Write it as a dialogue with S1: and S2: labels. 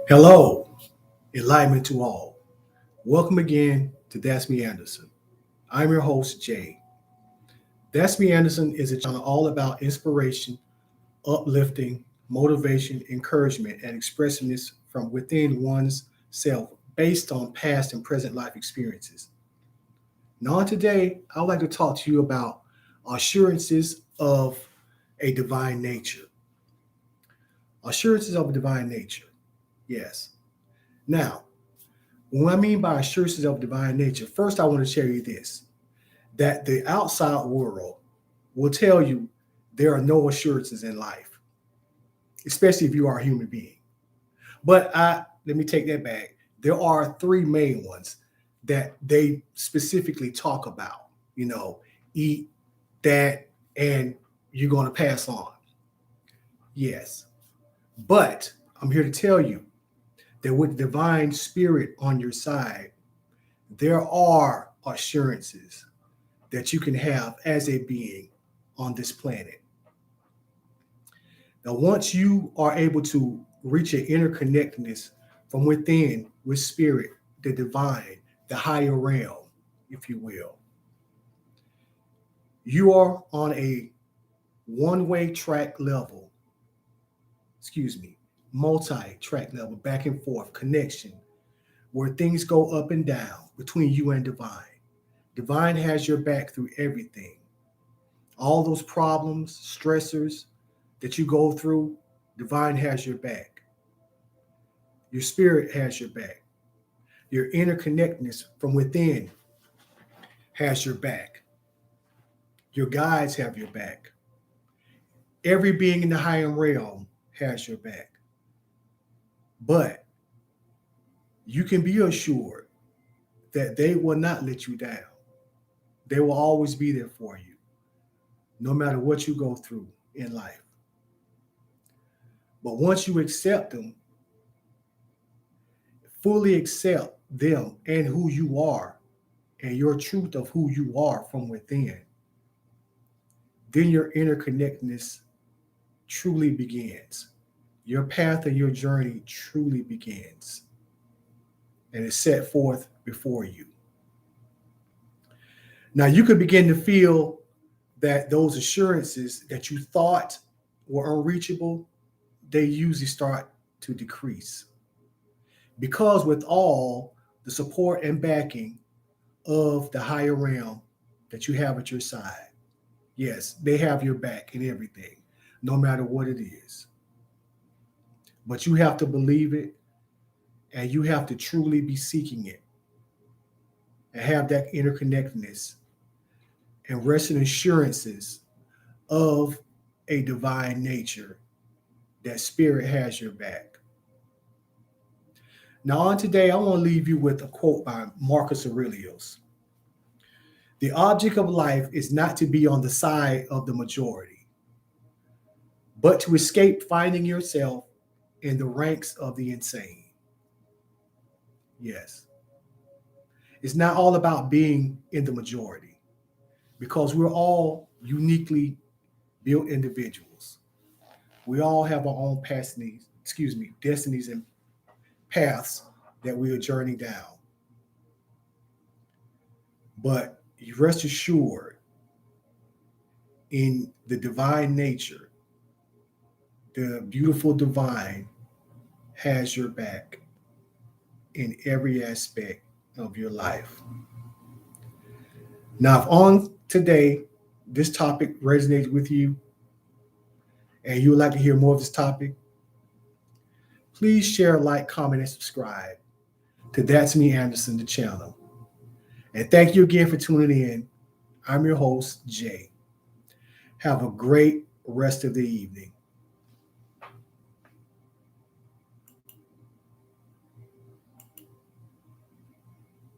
S1: Hello, enlightenment to all. Welcome again to That's Me Anderson. I'm your host, Jay. That's Me Anderson is a channel all about inspiration, uplifting, motivation, encouragement, and expressiveness from within one's self based on past and present life experiences. Now, today, I would like to talk to you about assurances of a divine nature. Assurances of a divine nature. Yes. Now, what I mean by assurances of divine nature, first I want to tell you this that the outside world will tell you there are no assurances in life, especially if you are a human being. But let me take that back. There are three main ones that they specifically talk about. You know, eat that and you're going to pass on. Yes. But I'm here to tell you that with divine spirit on your side, there are assurances that you can have as a being on this planet. Now, once you are able to reach an interconnectedness from within with spirit, the divine, the higher realm, if you will, you are on a one-way track level, excuse me, multi-track level, back and forth connection, where things go up and down between you and divine. Divine has your back through everything. All those problems, stressors that you go through, divine has your back. Your spirit has your back. Your interconnectedness from within has your back. Your guides have your back. Every being in the higher realm has your back. But you can be assured that they will not let you down. They will always be there for you, no matter what you go through in life. But once you accept them, fully accept them and who you are and your truth of who you are from within, then your interconnectedness truly begins. Your path and your journey truly begins and is set forth before you. Now, you could begin to feel that those assurances that you thought were unreachable, they usually start to decrease. Because with all the support and backing of the higher realm that you have at your side, yes, they have your back in everything, no matter what it is. But you have to believe it and you have to truly be seeking it and have that interconnectedness and rest in assurances of a divine nature that spirit has your back. Now, on today, I want to leave you with a quote by Marcus Aurelius. The object of life is not to be on the side of the majority, but to escape finding yourself in the ranks of the insane. Yes. It's not all about being in the majority because we're all uniquely built individuals. We all have our own destinies and paths that we are journeying down. But you rest assured in the divine nature, the beautiful divine has your back in every aspect of your life. Now, if on today this topic resonates with you and you would like to hear more of this topic, please share, like, comment, and subscribe to That's Me Anderson, the channel. And thank you again for tuning in. I'm your host, Jay. Have a great rest of the evening.